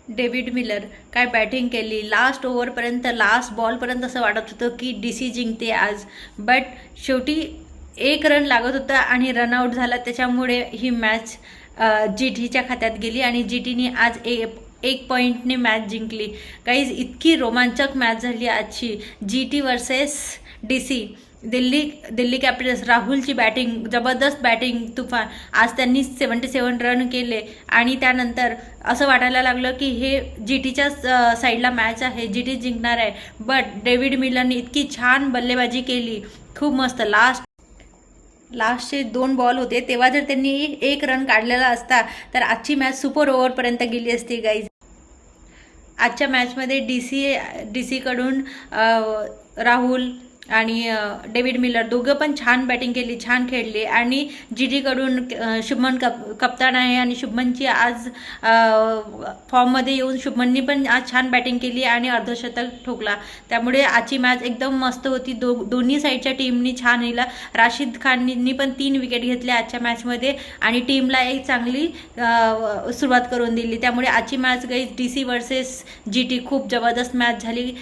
David Miller काय batting केली. Last ओव्हरपर्यंत, last बॉलपर्यंत असं वाटत होतं की DC जिंकते आज. बट शेवटी एक रन लागत होता आणि रनआउट झाला. त्याच्यामुळे ही मॅच GTच्या खात्यात गेली आणि GTने आज एक पॉईंटने मॅच जिंकली. गाईज, इतकी रोमांचक मॅच झाली आजची. GT versus DC. Delhi Capitals, राहुलची बॅटिंग, जबरदस्त बॅटिंग, तुफान. आज त्यांनी 77 रन केले आणि त्यानंतर असं वाटायला लागलं की हे GTच्याच साईडला मॅच आहे, GT जिंकणार आहे. बट डेव्हिड मिलरने इतकी छान बल्लेबाजी केली, खूप मस्त. लास्टचे 2 बॉल होते तेव्हा जर त्यांनी एक रन काढलेला असता तर आजची मॅच सुपर ओव्हरपर्यंत गेली असती गाईज. आजच्या मॅचमध्ये DC कडून राहुल आणि डेव्हिड मिलर दोघं पण छान बॅटिंग केली, छान खेळले. आणि GTकडून शुभमन कप्तान आहे आणि शुभमनची आज फॉर्ममध्ये येऊन शुभमननी पण आज छान बॅटिंग केली आणि अर्धशतक ठोकला. त्यामुळे आजची मॅच एकदम मस्त होती. दोन्ही साईडच्या टीमनी छान हिला. राशिद खाननी पण 3 विकेट घेतल्या आजच्या मॅचमध्ये आणि टीमला एक चांगली सुरुवात करून दिली. त्यामुळे आजची मॅच गई DC वर्सेस GT खूप जबरदस्त मॅच झाली.